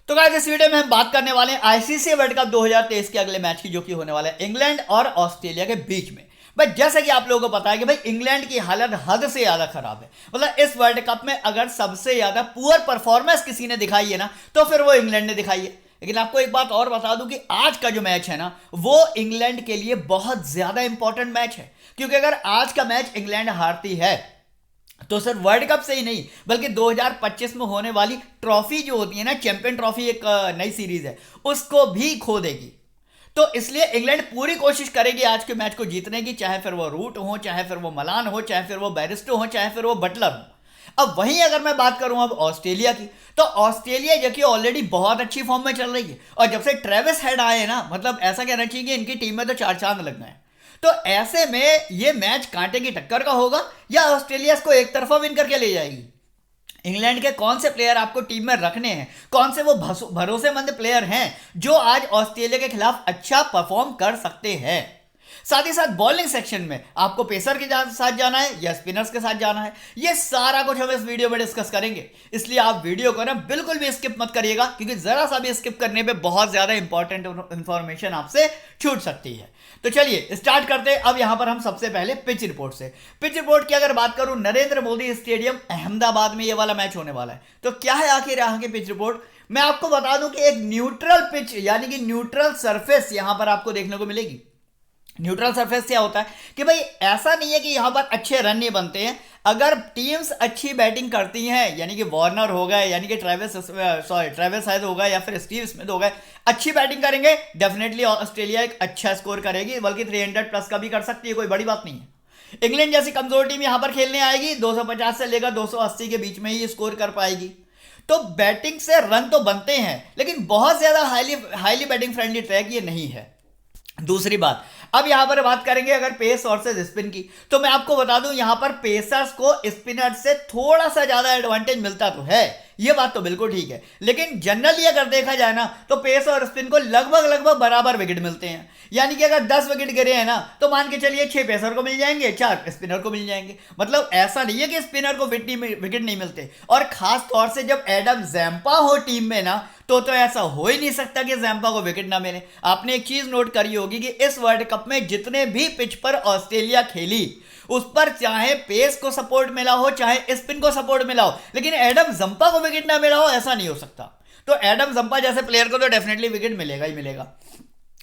तो गाइस इस वीडियो में हम बात करने वाले हैं आईसीसी वर्ल्ड कप 2023 के अगले मैच की, जो कि होने वाला है इंग्लैंड और ऑस्ट्रेलिया के बीच में। भाई जैसा कि आप लोगों को पता है कि भाई इंग्लैंड की हालत हद से ज्यादा खराब है। मतलब इस वर्ल्ड कप में अगर सबसे ज्यादा पुअर परफॉर्मेंस किसी ने दिखाई है ना, तो फिर वो इंग्लैंड ने दिखाई है। लेकिन आपको एक बात और बता दूं कि आज का जो मैच है ना, वो इंग्लैंड के लिए बहुत ज्यादा इंपॉर्टेंट मैच है। क्योंकि अगर आज का मैच इंग्लैंड हारती है तो सिर्फ वर्ल्ड कप से ही नहीं, बल्कि 2025 में होने वाली ट्रॉफी जो होती है ना, चैंपियन ट्रॉफी, एक नई सीरीज है, उसको भी खो देगी। तो इसलिए इंग्लैंड पूरी कोशिश करेगी आज के मैच को जीतने की, चाहे फिर वो रूट हो, चाहे फिर वो मलान हो, चाहे फिर वो बैरिस्टो हो, चाहे फिर वो बटलर हो। अब वहीं अगर मैं बात करूं अब ऑस्ट्रेलिया की, तो ऑस्ट्रेलिया जो कि ऑलरेडी बहुत अच्छी फॉर्म में चल रही है, और जब से ट्रेविस हेड आए ना, मतलब ऐसा कहना चाहिए कि इनकी टीम में तो चार चांद लग गए हैं। तो ऐसे में ये मैच कांटे की टक्कर का होगा, या ऑस्ट्रेलिया इसको एक तरफा विन करके ले जाएगी। इंग्लैंड के कौन से प्लेयर आपको टीम में रखने हैं, कौन से वो भरोसेमंद प्लेयर हैं जो आज ऑस्ट्रेलिया के खिलाफ अच्छा परफॉर्म कर सकते हैं। साथ ही साथ बॉलिंग सेक्शन में आपको पेसर के साथ जाना है या स्पिनर्स के साथ जाना है, ये सारा कुछ हम इस वीडियो में डिस्कस करेंगे। इसलिए आप वीडियो को ना बिल्कुल भी स्किप मत करिएगा, क्योंकि जरा सा भी स्किप करने पे बहुत ज्यादा इंपॉर्टेंट इंफॉर्मेशन आपसे छूट सकती है। तो चलिए स्टार्ट करते हैं। अब यहां पर हम सबसे पहले पिच रिपोर्ट से। पिच रिपोर्ट की अगर बात करूं, नरेंद्र मोदी स्टेडियम अहमदाबाद में ये वाला मैच होने वाला है। तो क्या है आखिर यहाँ की पिच रिपोर्ट, मैं आपको बता दूं कि एक न्यूट्रल पिच यानी कि न्यूट्रल सरफेस यहां पर आपको देखने को मिलेगी। न्यूट्रल सरफेस क्या होता है कि भाई ऐसा नहीं है कि यहां पर अच्छे रन नहीं बनते हैं। अगर टीम्स अच्छी बैटिंग करती हैं, यानी कि वार्नर हो गए, यानी कि ट्रेविस हेड हो गए, या फिर स्टीव स्मिथ हो गए, अच्छी बैटिंग करेंगे, डेफिनेटली ऑस्ट्रेलिया एक अच्छा स्कोर करेगी, बल्कि 300 प्लस का भी कर सकती है, कोई बड़ी बात नहीं है। इंग्लैंड जैसी कमजोर टीम यहां पर खेलने आएगी, 250 से लेकर 280 के बीच में ही स्कोर कर पाएगी। तो बैटिंग से रन तो बनते हैं, लेकिन बहुत ज्यादा हाईली बैटिंग फ्रेंडली ट्रैक ये नहीं है। दूसरी बात, अब यहां पर बात करेंगे अगर पेस वर्सेस स्पिन की, तो मैं आपको बता दूं यहां पर पेसर्स को स्पिनर से थोड़ा सा ज्यादा एडवांटेज मिलता तो है, ये बात तो बिल्कुल ठीक है। लेकिन जनरली अगर देखा जाए ना, तो पेस और स्पिन को लगभग बराबर विकेट मिलते हैं। यानी कि अगर 10 विकेट गिरे हैं ना, तो मान के चलिए 6 पेसर को मिल जाएंगे, 4 स्पिनर को मिल जाएंगे। मतलब ऐसा नहीं है कि स्पिनर को विकेट नहीं मिलते। और खास तौर से जब एडम जैम्पा हो टीम में ना, तो ऐसा हो ही नहीं सकता कि जैम्पा को विकेट ना मिले। आपने एक चीज नोट करी होगी कि इस वर्ल्ड कप में जितने भी पिच पर ऑस्ट्रेलिया खेली, उस पर चाहे पेस को सपोर्ट मिला हो, चाहे स्पिन को सपोर्ट मिला हो, लेकिन एडम जंपा को विकेट ना मिला हो, ऐसा नहीं हो सकता। तो एडम जंपा जैसे प्लेयर को तो डेफिनेटली विकेट मिलेगा ही मिलेगा।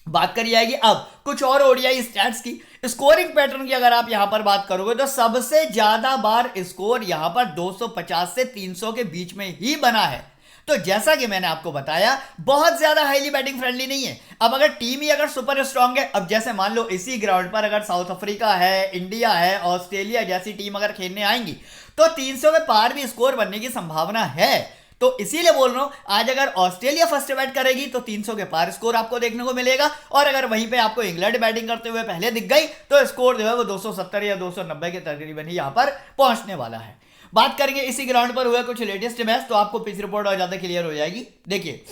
बात करी जाएगी अब कुछ और ओडीआई स्टैट्स की। स्कोरिंग पैटर्न की अगर आप यहां पर बात करोगे, तो सबसे ज्यादा बार स्कोर यहां पर 250 से 300 के बीच में ही बना है। तो जैसा कि मैंने आपको बताया, बहुत ज्यादा हाईली बैटिंग फ्रेंडली नहीं है। अब अगर टीम ही अगर सुपर स्ट्रांग है, अब जैसे मान लो इसी ग्राउंड पर अगर साउथ अफ्रीका है, इंडिया है, ऑस्ट्रेलिया जैसी टीम अगर खेलने आएंगी, तो 300 के पार भी स्कोर बनने की संभावना है। तो इसीलिए बोल रहा हूं, आज अगर ऑस्ट्रेलिया फर्स्ट बैट करेगी तो 300 के पार स्कोर आपको देखने को मिलेगा, और अगर वहीं पे आपको इंग्लैंड बैटिंग करते हुए पहले दिख गई, तो स्कोर जो है वो 270 या 290 के तकरीबन ही यहां पर पहुंचने वाला है। बात करेंगे इसी ग्राउंड पर हुए कुछ लेटेस्ट मैच, तो आपको पिच रिपोर्ट और ज्यादा क्लियर हो जाएगी। देखिए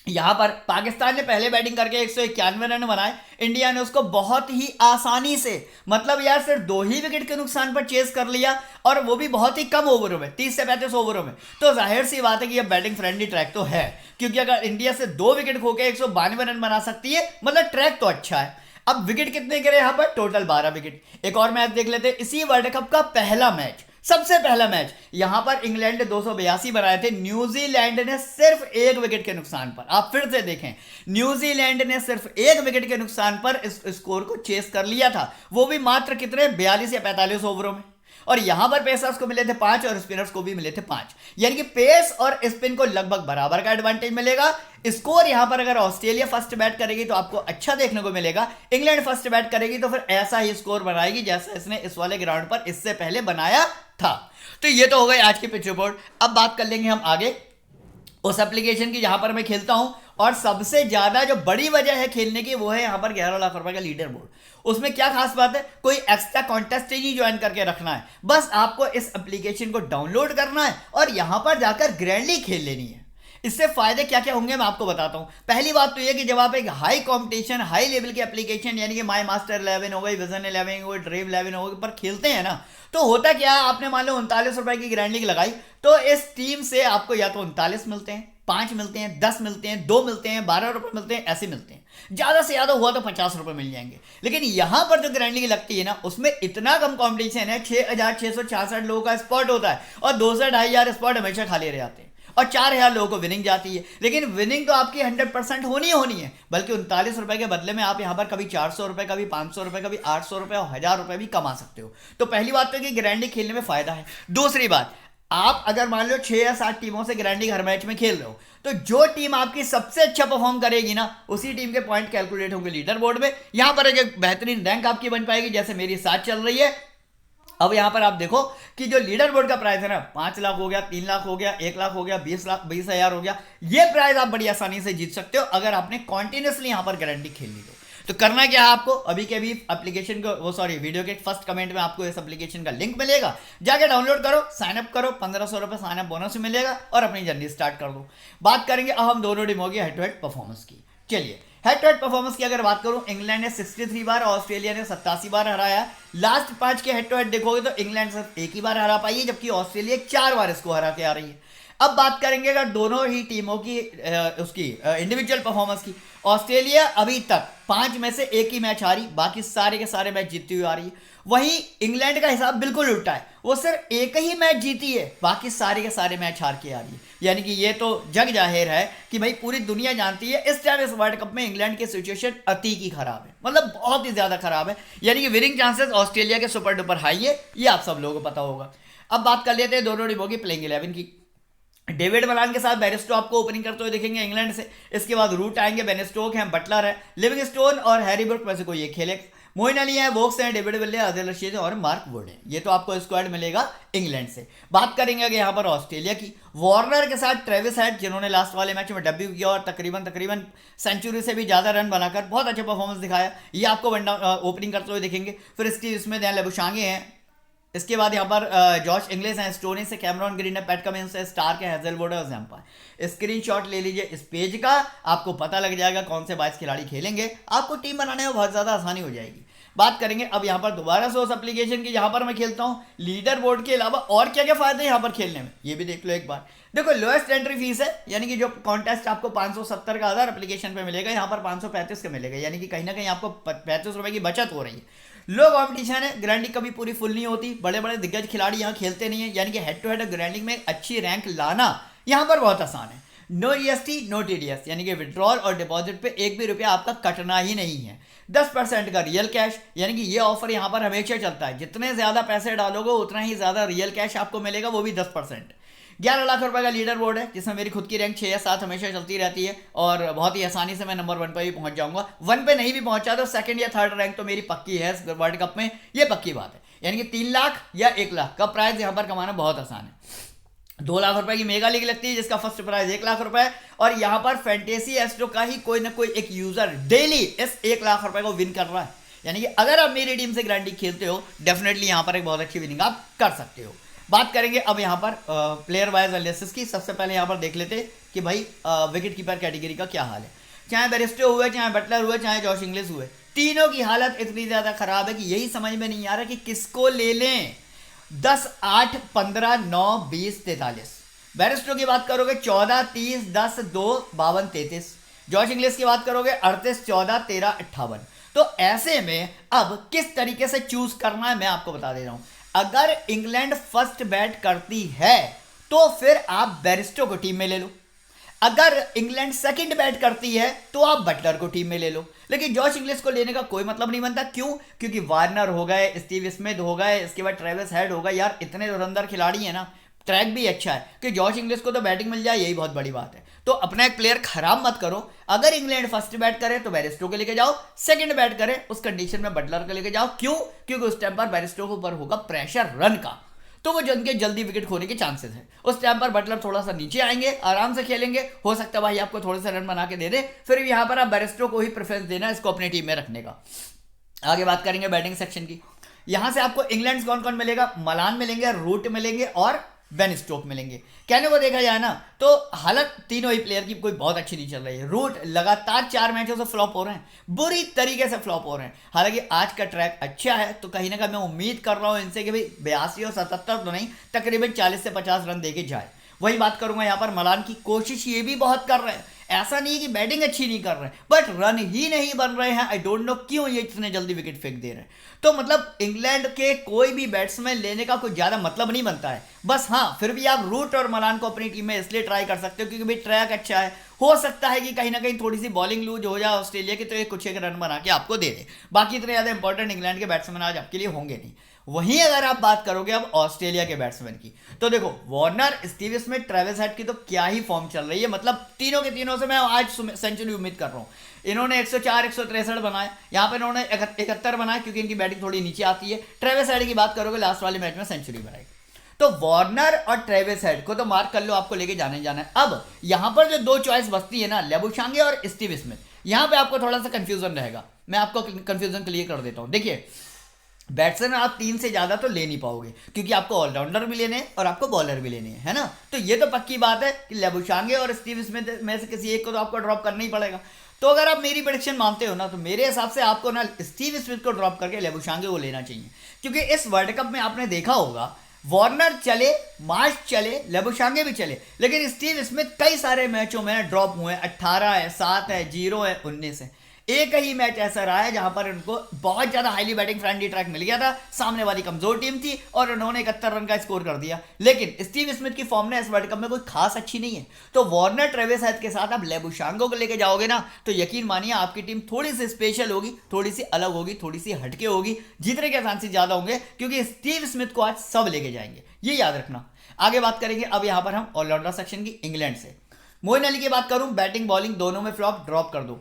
यहां पर पाकिस्तान ने पहले बैटिंग करके 191 रन बनाए, इंडिया ने उसको बहुत ही आसानी से, मतलब यार सिर्फ 2 ही विकेट के नुकसान पर चेस कर लिया, और वो भी बहुत ही कम ओवरों में, 30 से 35 ओवरों में। तो जाहिर सी बात है कि ये बैटिंग फ्रेंडली ट्रैक तो है, क्योंकि अगर इंडिया से 2 विकेट खो के 192 रन बना सकती है, मतलब ट्रैक तो अच्छा है। अब विकेट कितने गिरे यहां पर, टोटल 12 विकेट। एक और मैच देख लेते हैं, इसी वर्ल्ड कप का पहला मैच, सबसे पहला मैच, यहां पर इंग्लैंड ने 282 बनाए थे, न्यूजीलैंड ने सिर्फ 1 विकेट के नुकसान पर। आप फिर से देखें, न्यूजीलैंड ने सिर्फ 1 विकेट के नुकसान पर इस स्कोर को चेस कर लिया था, वो भी मात्र कितने, 42 या 45 ओवरों में। और यहां पर पेसर्स को मिले थे 5 और स्पिनर्स को भी मिले थे 5, यानी कि पेस और स्पिन को लगभग बराबर का एडवांटेज मिलेगा। स्कोर यहां पर अगर ऑस्ट्रेलिया फर्स्ट बैट करेगी तो आपको अच्छा देखने को मिलेगा, इंग्लैंड फर्स्ट बैट करेगी तो फिर ऐसा ही स्कोर बनाएगी जैसा इसने इस वाले ग्राउंड पर इससे पहले बनाया था। तो ये तो हो गई आज की पिच रिपोर्ट। अब बात कर लेंगे हम आगे उस एप्लीकेशन की जहां पर मैं खेलता हूं, और सबसे ज्यादा जो बड़ी वजह है खेलने की, वो है यहां पर 11 लाख रुपए का लीडर बोर्ड। उसमें क्या खास बात है, कोई एक्स्ट्रा कॉन्टेस्ट ही ज्वाइन करके रखना है, बस आपको इस एप्लीकेशन को डाउनलोड करना है और यहां पर जाकर ग्रैंडली खेल लेनी है। इससे फायदे क्या क्या होंगे मैं आपको बताता हूं। पहली बात तो यह कि जब आप एक हाई कंपटीशन, हाई लेवल की एप्लीकेशन, यानी कि माई मास्टर 11 हो गई, विजन 11 हो गई, ड्रीम 11 हो गई पर खेलते हैं ना, तो होता क्या है, आपने मान लो 39 रुपए की ग्रैंड लीग लगाई, तो इस टीम से आपको या तो 39 मिलते हैं, 5 मिलते हैं, 10 मिलते हैं, 2 मिलते हैं, 12 रुपए मिलते हैं, ऐसे मिलते हैं। ज़्यादा से ज़्यादा हुआ तो 50 रुपए मिल जाएंगे। लेकिन यहाँ पर जो गारंटी लगती है ना, उसमें इतना कम कॉम्पिटिशन है, 6,666 लोगों का स्पॉट होता है और 2 से 2,500 स्पॉट हमेशा खाली रह जाते हैं और 4,000 लोगों को विनिंग जाती है। लेकिन विनिंग तो आपकी 100% होनी है, बल्कि 39 रुपए के बदले में आप यहाँ पर कभी 400 रुपए, कभी 500 रुपए, कभी 800 रुपए और 1,000 रुपए भी कमा सकते हो। तो पहली बात तो कि गारंटी खेलने में फायदा है। दूसरी बात, आप अगर मान लो 6 या 7 टीमों से गारंटी हर मैच में खेल रहे हो, तो जो टीम आपकी सबसे अच्छा परफॉर्म करेगी ना, उसी टीम के पॉइंट कैलकुलेट होंगे लीडर बोर्ड में। यहां पर एक बेहतरीन रैंक आपकी बन पाएगी, जैसे मेरी 7 चल रही है। अब यहां पर आप देखो कि जो लीडर बोर्ड का प्राइस है ना, 5 लाख हो गया, 3 लाख हो गया, 1 लाख हो गया, 20,000 हो गया। ये प्राइस आप बड़ी आसानी से जीत सकते हो अगर आपने कॉन्टिन्यूसली यहां पर गारंटी खेल ली तो करना क्या है आपको, अभी के अभी एप्लीकेशन को वीडियो के फर्स्ट कमेंट में आपको इस एप्लीकेशन का लिंक मिलेगा, जाके डाउनलोड करो, साइन अप करो, 1500 रुपए साइन अप बोनस मिलेगा और अपनी जर्नी स्टार्ट कर दो। बात करेंगे अब हम दोनों टीमों की हेड टू हेड परफॉर्मेंस की। चलिए, हेड टू हेड परफॉर्मेंस की अगर बात करूं, इंग्लैंड ने 63 बार, ऑस्ट्रेलिया ने 87 बार हराया। लास्ट 5 के हेड टू हेड देखोगे तो इंग्लैंड सिर्फ 1 ही बार हरा पाई है, जबकि ऑस्ट्रेलिया 4 बार इसको हरा के आ रही है। अब बात करेंगे अगर दोनों ही टीमों की उसकी इंडिविजुअल परफॉर्मेंस की। ऑस्ट्रेलिया अभी तक 5 में से 1 ही मैच हारी, बाकी सारे के सारे मैच जीतती हुई आ रही है। वहीं इंग्लैंड का हिसाब बिल्कुल उल्टा है, वो सिर्फ 1 ही मैच जीती है, बाकी सारे के सारे मैच हार के आ रही है। यानी कि ये तो जग जाहिर है कि भाई पूरी दुनिया जानती है इस टाइम इस वर्ल्ड कप में इंग्लैंड की सिचुएशन अति की खराब है, मतलब बहुत ही ज्यादा खराब है। यानी कि विनिंग चांसेस ऑस्ट्रेलिया के सुपर डुपर हाई है, ये आप सब लोगों को पता होगा। अब बात कर लेते हैं दोनों टीमों की प्लेइंग 11 की। डेविड मलान के साथ बेरिस्टो आपको ओपनिंग करते हुए दिखेंगे इंग्लैंड से। इसके बाद रूट आएंगे, बेन स्टोक हैं, बटलर है, लिविंगस्टोन और हैरी ब्रुक में से कोई एक खेले। मोइन अली है, वोक्स हैं, डेविड विले, आदिल रशीद और मार्क वुड है। ये तो आपको स्क्वाड मिलेगा इंग्लैंड से। बात करेंगे अगर यहाँ पर ऑस्ट्रेलिया की, वार्नर के साथ ट्रेविस हेड, जिन्होंने लास्ट वाले मैच में डेब्यू किया और तकरीबन सेंचुरी से भी ज्यादा रन बनाकर बहुत अच्छा परफॉर्मेंस दिखाया, ये आपको ओपनिंग करते हुए दिखेंगे। फिर इसकी इसमें दैन लेबुशांगे हैं। इसके बाद यहाँ पर जॉश इंग्लिश हैं, स्टोनी से, कैमरॉन ग्रीन है, पैट कमिंस है, स्टार्क है, हेजलवुड है और जैम्पा। स्क्रीनशॉट ले लीजिए इस पेज का, आपको पता लग जाएगा कौन से 22 खिलाड़ी खेलेंगे, आपको टीम बनाने में बहुत ज़्यादा आसानी हो जाएगी। बात करेंगे अब यहाँ पर दोबारा से उस एप्लीकेशन की जहाँ पर मैं खेलता हूँ। लीडर बोर्ड के अलावा और क्या क्या फायदे हैं यहाँ पर खेलने में, ये भी देख लो एक बार। देखो, लोएस्ट एंट्री फीस है, यानी कि जो कॉन्टेस्ट आपको 570 का आधार एप्लीकेशन पे मिलेगा, यहाँ पर 535 का मिलेगा, यानी कि कहीं ना कहीं आपको 35 रुपए की बचत हो रही है। लो कॉम्पिटिशन है, गारंटी कभी पूरी फुल नहीं होती, बड़े बड़े दिग्गज खिलाड़ी यहाँ खेलते नहीं है, यानी कि हेड टू हेड ग्राइंडिंग में अच्छी रैंक लाना यहाँ पर बहुत आसान है। नो जीएसटी नो टीडीएस, यानी कि विड्रॉल और डिपॉजिट पे 1 भी रुपया आपका कटना ही नहीं है। 10% का रियल कैश, यानी कि ये ऑफर यहाँ पर हमेशा चलता है, जितने ज्यादा पैसे डालोगे उतना ही ज्यादा रियल कैश आपको मिलेगा, वो भी 10%। 11 लाख रुपए का लीडर बोर्ड है, जिसमें मेरी खुद की रैंक 6 या 7 हमेशा चलती रहती है और बहुत ही आसानी से मैं नंबर 1 पर भी पहुंच जाऊंगा। 1 पे नहीं भी पहुंचा तो 2nd या 3rd रैंक तो मेरी पक्की है इस वर्ल्ड कप में, ये पक्की बात है। यानी कि 3 लाख या 1 लाख का प्राइज यहाँ पर कमाना बहुत आसान है। 2 लाख रुपए की मेगा लीग लगती है, जिसका फर्स्ट प्राइज 1 लाख रुपए है, और यहाँ पर फैंटेसी एस्ट्रो का ही कोई ना कोई एक यूजर डेली इस 1 लाख रुपए को विन कर रहा है। यानी कि अगर आप मेरी टीम से गारंटी खेलते हो, डेफिनेटली यहाँ पर एक बहुत अच्छी विनिंग आप कर सकते हो। बात करेंगे अब यहाँ पर प्लेयर वाइज एनालिसिस की। सबसे पहले यहाँ पर देख लेते कि भाई विकेट कीपर कैटेगरी का क्या हाल है। चाहे बेरिस्टो हुए, चाहे बटलर हुए, चाहे जॉश इंग्लिश हुए, तीनों की हालत इतनी ज्यादा खराब है कि यही समझ में नहीं आ रहा कि किसको ले लें। 10, 8, 15, 9, 20, 43। बेरिस्टो की बात करोगे 14, 30, 10, 2, 52, 33। जॉश इंग्लिश की बात करोगे 38, 14, 13, 58। तो ऐसे में अब किस तरीके से चूज करना है मैं आपको बता दे रहा हूं। अगर इंग्लैंड फर्स्ट बैट करती है तो फिर आप बेरिस्टो को टीम में ले लो। अगर इंग्लैंड सेकंड बैट करती है तो आप बटलर को टीम में ले लो। लेकिन जॉश इंग्लिश को लेने का कोई मतलब नहीं बनता। क्यों? क्योंकि वार्नर हो गए, स्टीव स्मिथ हो गए, इसके बाद ट्रेविस हेड होगा। यार इतने धुरंधर खिलाड़ी है ना, ट्रैक भी अच्छा है कि जॉश इंग्लिश को तो बैटिंग मिल जाए, यही बहुत बड़ी बात है। तो अपना एक प्लेयर खराब मत करो। अगर इंग्लैंड फर्स्ट बैट करे तो बेरिस्टो को लेके जाओ, सेकंड बैट करे उस कंडीशन में बटलर को लेके जाओ। क्यों? क्योंकि उस टाइम पर बेरिस्टो के ऊपर होगा प्रेशर रन का, तो वो जल्दी विकेट खोने के चांसेस है। उस टाइम पर बटलर थोड़ा सा नीचे आएंगे, आराम से खेलेंगे, हो सकता है भाई आपको थोड़े से रन बना के दे दे, फिर यहाँ पर आप बेरिस्टो को ही प्रेफरेंस देना, इसको अपनी टीम में रखने का। आगे बात करेंगे बैटिंग सेक्शन की। यहां से आपको इंग्लैंड कौन कौन मिलेगा? मलान मिलेंगे, रूट मिलेंगे और बेन स्टोक मिलेंगे। कहने को देखा जाए ना तो हालत तीनों ही प्लेयर की कोई बहुत अच्छी नहीं चल रही है। रूट लगातार 4 मैचों से फ्लॉप हो रहे हैं, बुरी तरीके से फ्लॉप हो रहे हैं। हालांकि आज का ट्रैक अच्छा है तो कहीं ना कहीं मैं उम्मीद कर रहा हूं इनसे कि भाई 82 और 77 तो नहीं, तकरीबन 40 से 50 रन देके जाए। वही बात करूंगा यहाँ पर मलान की, कोशिश ये भी बहुत कर रहे हैं, ऐसा नहीं है कि बैटिंग अच्छी नहीं कर रहे हैं, बट रन ही नहीं बन रहे हैं। आई डोंट नो क्यों ये इतने जल्दी विकेट फेंक दे रहे हैं। तो मतलब इंग्लैंड के कोई भी बैट्समैन लेने का कोई ज़्यादा मतलब नहीं बनता है। बस हाँ, फिर भी आप रूट और मलान को अपनी टीम में इसलिए ट्राई कर सकते हो क्योंकि भाई ट्रैक अच्छा है, हो सकता है कि कहीं ना कहीं थोड़ी सी बॉलिंग लूज हो जाए ऑस्ट्रेलिया की, तो ये कुछ एक रन बना के आपको दे दे। बाकी इतने ज़्यादा इंपॉर्टेंट इंग्लैंड के बैट्समैन आज आपके लिए होंगे नहीं। वहीं अगर आप बात करोगे अब ऑस्ट्रेलिया के बैट्समैन की, तो देखो Warner, Steve Smith, Travis head की तो क्या ही फॉर्म चल रही है। मतलब तीनों के तीनों से मैं आज सेंचुरी उम्मीद कर रहा हूँ। इन्होंने 104 163 बनाए, यहाँ पे इन्होंने 71 बनाए क्योंकि इनकी बैटिंग थोड़ी नीचे आती है। ट्रेविस हेड की बात करोगे लास्ट वाले मैच में सेंचुरी बनाई। तो वार्नर और ट्रेविस हेड को तो मार्क कर लो, आपको लेके जाने जाना है। अब यहाँ पर जो दो चॉइस बचती है ना, लेबुशांगे और स्टीव स्मिथ, यहाँ पे आपको थोड़ा सा कंफ्यूजन रहेगा। मैं आपको कंफ्यूजन क्लियर कर देता हूँ। देखिए बैट्समैन आप 3 से ज़्यादा तो ले नहीं पाओगे क्योंकि आपको ऑलराउंडर भी लेने हैं और आपको बॉलर भी लेने हैं, है ना। तो ये तो पक्की बात है कि लेबुशांगे और स्टीव स्मिथ में से किसी एक को तो आपको ड्रॉप करना ही पड़ेगा। तो अगर आप मेरी प्रेडिक्शन मानते हो ना, तो मेरे हिसाब से आपको ना स्टीव स्मिथ को ड्रॉप करके लेबुशांगे को लेना चाहिए। क्योंकि इस वर्ल्ड कप में आपने देखा होगा वार्नर चले, मार्श चले, लेबुशांगे भी चले, लेकिन स्टीव स्मिथ कई सारे मैचों में ड्रॉप हुए। 18 है, 7 है, 0 है, 19 है। एक ही मैच ऐसा रहा है जहां पर उनको बहुत ज्यादा हाईली बैटिंग फ्रेंडली ट्रैक मिल गया था, सामने वाली कमजोर टीम थी और उन्होंने 71 रन का स्कोर कर दिया। लेकिन स्टीव स्मिथ की फॉर्म ने इस वर्ल्ड कप में कोई खास अच्छी नहीं है। तो वार्नर, ट्रेविस हेड के साथ आप लेबुशांगो को लेके जाओगे ना, तो यकीन मानिए आपकी टीम थोड़ी सी स्पेशल होगी, थोड़ी सी अलग होगी, थोड़ी सी हटके होगी। जीतने के चांसेस ज्यादा होंगे क्योंकि स्टीव स्मिथ को आज सब लेके जाएंगे, ये याद रखना। आगे बात करेंगे अब यहाँ पर हम ऑलराउंडर सेक्शन की इंग्लैंड से। मोइन अली की बात करूं, बैटिंग बॉलिंग दोनों में फ्लॉप, ड्रॉप कर दो।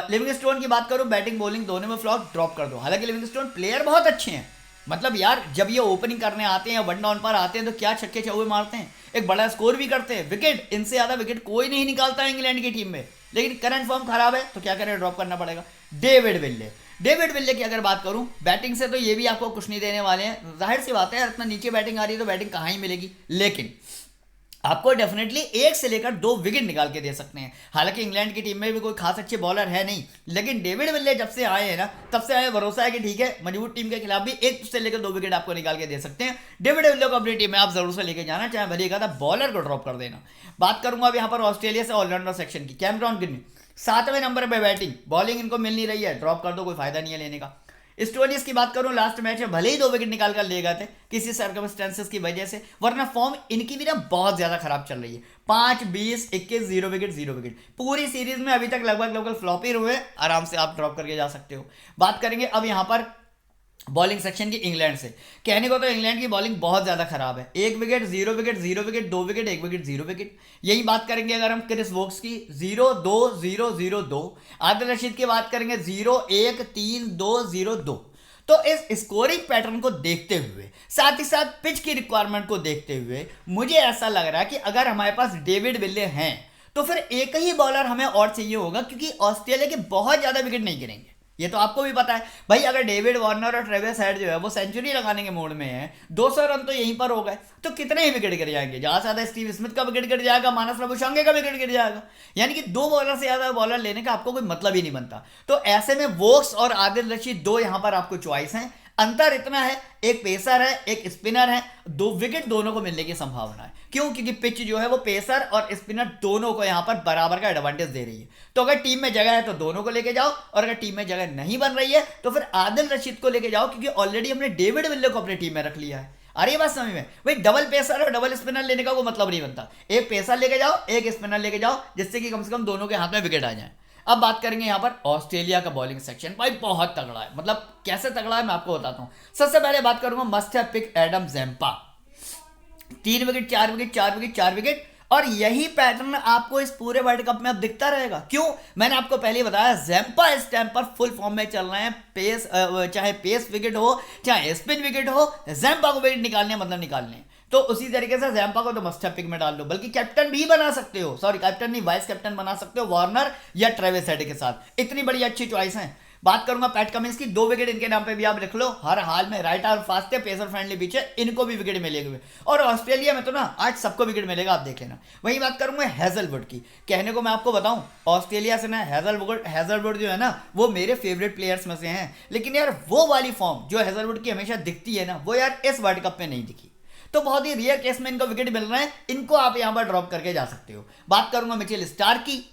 लिविंगस्टोन की बात करूं, बैटिंग बॉलिंग दोनों में फ्लॉप, ड्रॉप कर दो। हालांकि लिविंगस्टोन प्लेयर बहुत अच्छे हैं, मतलब यार जब ये ओपनिंग करने आते हैं या वन डाउन पर आते हैं तो क्या छक्के चौके मारते हैं, एक बड़ा स्कोर भी करते हैं। विकेट इनसे ज़्यादा विकेट कोई नहीं निकालता है इंग्लैंड की टीम में, लेकिन करंट फॉर्म खराब है तो क्या करें, ड्रॉप करना पड़ेगा। डेविड विल्ले की अगर बात करूं, बैटिंग से तो ये भी आपको कुछ नहीं देने वाले हैं, जाहिर सी बात है, इतना नीचे बैटिंग आ रही है तो बैटिंग कहाँ ही मिलेगी। लेकिन आपको डेफिनेटली 1 से लेकर 2 विकेट निकाल के दे सकते हैं। हालांकि इंग्लैंड की टीम में भी कोई खास अच्छे बॉलर है नहीं, लेकिन डेविड विल्ले जब से आए हैं ना, तब से आए भरोसा है कि ठीक है मजबूत टीम के खिलाफ भी 1 से लेकर 2 विकेट आपको निकाल के दे सकते हैं। डेविड विल्ले को अपनी टीम में आप जरूर से लेके जाना, चाहे भले एक बॉलर को ड्रॉप कर देना। बात करूंगा अब यहाँ पर ऑस्ट्रेलिया से ऑलराउंडर सेक्शन की। कैमरॉन ग्रीन 7वें नंबर पर बैटिंग, बॉलिंग इनको मिल नहीं रही है, ड्रॉप कर दो, कोई फायदा नहीं है लेने का। स्टोनीज की बात करूं, लास्ट मैच में भले ही 2 विकेट निकाल कर ले गए थे किसी सर्कमस्टेंसेस की वजह से, वरना फॉर्म इनकी भी ना बहुत ज्यादा खराब चल रही है। 5, 20, 21, 0 विकेट 0 विकेट पूरी सीरीज में अभी तक लगभग फ्लॉप ही हुए। आराम से आप ड्रॉप करके जा सकते हो। बात करेंगे अब यहाँ पर बॉलिंग सेक्शन की इंग्लैंड से। कहने को तो इंग्लैंड की बॉलिंग बहुत ज़्यादा खराब है, 1 wicket 0 wicket 0 wicket 2 wicket 1 wicket 0 wicket. यही बात करेंगे अगर हम क्रिस वोक्स की, 0 2 0 0 2। आदिल रशीद की बात करेंगे 0 1 3 2 0 2। तो इस स्कोरिंग पैटर्न को देखते हुए, साथ ही साथ पिच की रिक्वायरमेंट को देखते हुए, मुझे ऐसा लग रहा है कि अगर हमारे पास डेविड विल्ले हैं तो फिर एक ही बॉलर हमें और चाहिए होगा, क्योंकि ऑस्ट्रेलिया के बहुत ज्यादा विकेट नहीं गिरेंगे। ये तो आपको भी पता है भाई, अगर डेविड वार्नर और ट्रेविस हेड जो है वो सेंचुरी लगाने के मूड में है, 200 रन तो यहीं पर हो गए, तो कितने ही विकेट गिर जाएंगे। ज्यादा से ज्यादा स्टीव स्मिथ का विकेट गिर जाएगा, मानस लेबुशांगे का विकेट गिर जाएगा, यानी कि 2 बॉलर से ज्यादा बॉलर लेने का आपको कोई मतलब ही नहीं बनता। तो ऐसे में वोक्स और आदिल रशीद 2 यहां पर आपको चॉइस है। अंतर इतना है, एक पेसर है एक स्पिनर है, 2 विकेट दोनों को मिलने की संभावना है। क्यों? क्योंकि पिच जो है वो पेसर और स्पिनर दोनों को यहां पर बराबर का एडवांटेज दे रही है। तो अगर टीम में जगह है तो दोनों को लेके जाओ, और अगर टीम में जगह नहीं बन रही है तो फिर आदिल रशीद को लेके जाओ, क्योंकि ऑलरेडी हमने डेविड विल्ले को अपनी टीम में रख लिया है। अरे बात समझ में भाई, डबल पेसर और डबल स्पिनर लेने का कोई मतलब नहीं बनता। एक पेसर लेके जाओ, एक स्पिनर लेके जाओ, जिससे कि कम से कम दोनों के हाथ में विकेट आ जाए। अब बात करेंगे यहाँ पर ऑस्ट्रेलिया का बॉलिंग सेक्शन। भाई बहुत तगड़ा है, मतलब कैसे तगड़ा है मैं आपको बताता हूँ। सबसे पहले बात करूंगा must have pick Adam Zampa. 3 wicket 4 wicket 4 wicket 4 wicket, और यही पैटर्न आपको इस पूरे वर्ल्ड कप में अब दिखता रहेगा। क्यों? मैंने आपको पहले बताया, ज़ैम्पा इस टाइम पर फुल फॉर्म में चल रहे हैं। पेस चाहे पेस विकेट हो चाहे स्पिन विकेट हो, ज़ैम्पा को विकेट निकालने मतलब निकालने। तो उसी तरीके से ज़ैम्पा को तो मस्ट हैव पिक में डाल दो, बल्कि कैप्टन भी बना सकते हो, सॉरी कैप्टन नहीं वाइस कैप्टन बना सकते हो वार्नर या ट्रेविस हेड के साथ। इतनी बड़ी अच्छी चॉइस है। बात करूंगा पैट कमिंस की, 2 विकेट इनके नाम पे भी आप लिख लो, हर हाल में राइट आर्म फास्ट है, पेसर फ्रेंडली पिच है, इनको भी विकेट मिलेंगे। और ऑस्ट्रेलिया में तो ना आज सबको विकेट मिलेगा, आप देख लेना। वही बात करूंगा हैजलवुड की। कहने को मैं आपको बताऊं, ऑस्ट्रेलिया से ना हैजलवुड जो है ना वो मेरे फेवरेट प्लेयर्स में से हैं, लेकिन यार वो वाली फॉर्म जो हैजलवुड की हमेशा दिखती है ना, वो यार इस वर्ल्ड कप में नहीं दिखी। तो बहुत ही रेयर केस में इनको विकेट मिल रहे हैं, इनको आप यहां पर ड्रॉप करके जा सकते हो। बात करूंगा मिचेल स्टार्क की,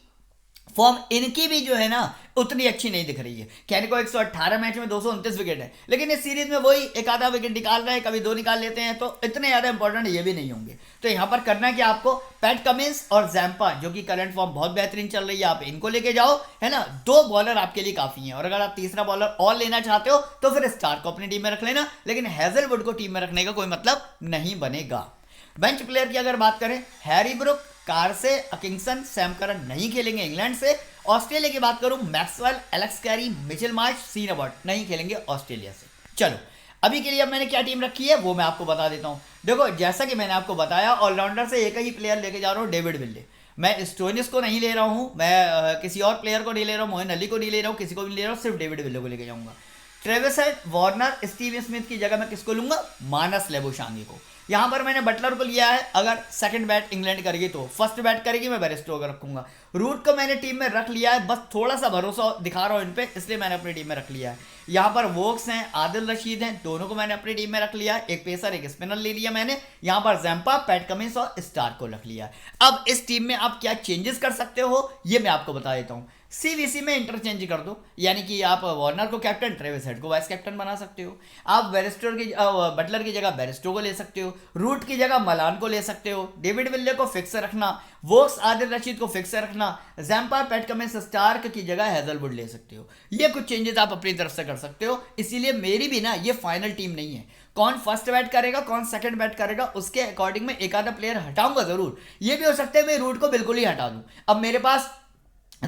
फॉर्म इनकी भी जो है ना उतनी अच्छी नहीं दिख रही है। कहने को 118 मैच में 229 विकेट है, लेकिन इस सीरीज में वही एक आधा विकेट निकाल रहे हैं, कभी 2 निकाल लेते हैं, तो इतने ज्यादा इंपॉर्टेंट ये भी नहीं होंगे। तो यहां पर करना है कि आपको पैट कमिंस और जैम्पा, जो कि करंट फॉर्म बहुत बेहतरीन चल रही है, आप इनको लेके जाओ, है ना। 2 बॉलर आपके लिए काफी हैं, और अगर आप तीसरा बॉलर और लेना चाहते हो तो फिर स्टार्क को अपनी टीम में रख लेना, लेकिन हेजलवुड को टीम में रखने का कोई मतलब नहीं बनेगा। बेंच प्लेयर की अगर बात करें, Harry Brook, Carse, Atkinson, Sam Curran नहीं खेलेंगे इंग्लैंड से। ऑस्ट्रेलिया की बात करूं, Maxwell, Alex Carey, Mitchell Marsh, Sean Abbott नहीं खेलेंगे ऑस्ट्रेलिया से। चलो अभी के लिए अब मैंने क्या टीम रखी है वो मैं आपको बता देता हूं। देखो जैसा कि मैंने आपको बताया, ऑलराउंडर से एक ही प्लेयर लेके जा रहा हूं, डेविड विल्ले। मैं स्टोइनिस को नहीं ले रहा हूं, मैं किसी और प्लेयर को नहीं ले रहा हूं, मोइन अली को नहीं ले रहा हूं, किसी को भी नहीं ले रहा हूं, सिर्फ डेविड विल्ले को लेके जाऊंगा। Travis head, Warner, Steve Smith की जगह मैं किसको लूंगा, मानस लेबुशांगी को। यहां पर मैंने बटलर को लिया है, अगर सेकंड बैट इंग्लैंड करेगी तो। फर्स्ट बैट करेगी मैं बेरेस्टो को रखूंगा। रूट को मैंने टीम में रख लिया है, बस थोड़ा सा भरोसा दिखा रहा हूं इन पे, इसलिए मैंने अपनी टीम में रख लिया है। यहां पर वोक्स हैं, आदिल रशीद हैं, दोनों को मैंने अपनी टीम में रख लिया है। एक पेसर एक स्पिनर ले लिया मैंने। यहां पर जैम्पा, पैट कमिंस और स्टार्क को रख लिया है। अब इस टीम में आप क्या चेंजेस कर सकते हो ये मैं आपको बता देता हूं। सीवीसी में इंटरचेंज कर दो, यानी कि आप वार्नर को कैप्टन, ट्रेविस हेड को वाइस कैप्टन बना सकते हो। आप बटलर की जगह बेरेस्टो को ले सकते हो, रूट की जगह मलान को ले सकते हो, डेविड विल्ले को फिक्स रखना, वोक्स, आदिल रशीद को फिक्स रखना, जैम्पा, पैट कमिंस, स्टार्क की जगह हेजलवुड ले सकते हो। ये कुछ चेंजेस आप अपनी तरफ से कर सकते हो। इसीलिए मेरी भी ना ये फाइनल टीम नहीं है। कौन फर्स्ट बैट करेगा, कौन सेकंड बैट करेगा, उसके अकॉर्डिंग में एक आधा प्लेयर हटाऊंगा जरूर। ये भी हो सकता है मैं रूट को बिल्कुल ही हटा दूं। अब मेरे पास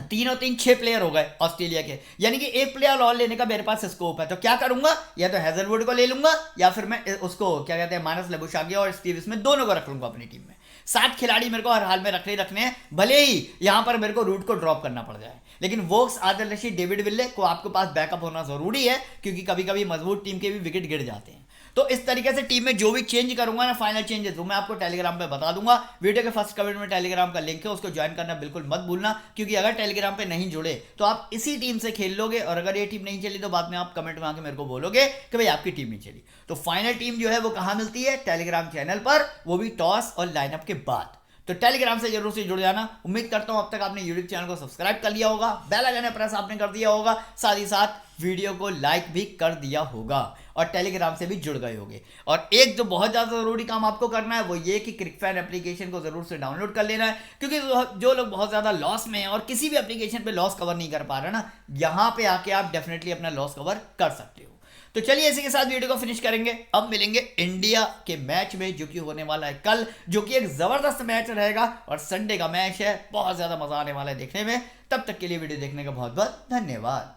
3 और 3 6 प्लेयर हो गए ऑस्ट्रेलिया के, यानी कि एक प्लेयर और लेने का मेरे पास स्कोप है। तो क्या करूंगा, या तो हेजलवुड को ले लूंगा, या फिर मैं उसको क्या कहते हैं, मानस लेबुशांगी और स्टीव स्मिथ दोनों को रख लूंगा अपनी टीम में। 7 खिलाड़ी मेरे को हर हाल में रखने हैं, भले ही यहां पर मेरे को रूट को ड्रॉप करना पड़ जाए। लेकिन वोक्स, आदिल रशीद, डेविड विल्ले को आपके पास बैकअप होना जरूरी है, क्योंकि कभी कभी मजबूत टीम के भी विकेट गिर जाते हैं। तो इस तरीके से टीम में जो भी चेंज करूंगा ना, फाइनल चेंजेस, वो मैं आपको टेलीग्राम पे बता दूंगा। वीडियो के फर्स्ट कमेंट में टेलीग्राम का लिंक है, उसको ज्वाइन करना बिल्कुल मत भूलना, क्योंकि अगर टेलीग्राम पे नहीं जुड़े तो आप इसी टीम से खेल लोगे, और अगर ये टीम नहीं चली तो बाद में आप कमेंट में आके मेरे को बोलोगे कि भाई आपकी टीम नहीं चली। तो फाइनल टीम जो है वो कहां मिलती है, टेलीग्राम चैनल पर, वो भी टॉस और लाइनअप के बाद। तो टेलीग्राम से जरूर से जुड़ जाना। उम्मीद करता हूं अब तक आपने यूट्यूब चैनल को सब्सक्राइब कर लिया होगा, बेल आइकन प्रेस आपने कर दिया होगा, साथ ही साथ वीडियो को लाइक भी कर दिया होगा, और टेलीग्राम से भी जुड़ गए होंगे। और एक जो बहुत ज़्यादा ज़रूरी काम आपको करना है वो ये कि क्रिकफैन एप्लीकेशन को ज़रूर से डाउनलोड कर लेना है, क्योंकि जो लोग बहुत ज़्यादा लॉस में हैं और किसी भी एप्लीकेशन पे लॉस कवर नहीं कर पा रहे ना, यहाँ पे आके आप डेफिनेटली अपना लॉस कवर कर सकते हो। तो चलिए इसी के साथ वीडियो को फिनिश करेंगे। अब मिलेंगे इंडिया के मैच में, जो कि होने वाला है कल, जो कि एक जबरदस्त मैच रहेगा, और संडे का मैच है, बहुत ज्यादा मजा आने वाला है देखने में। तब तक के लिए वीडियो देखने का बहुत बहुत धन्यवाद।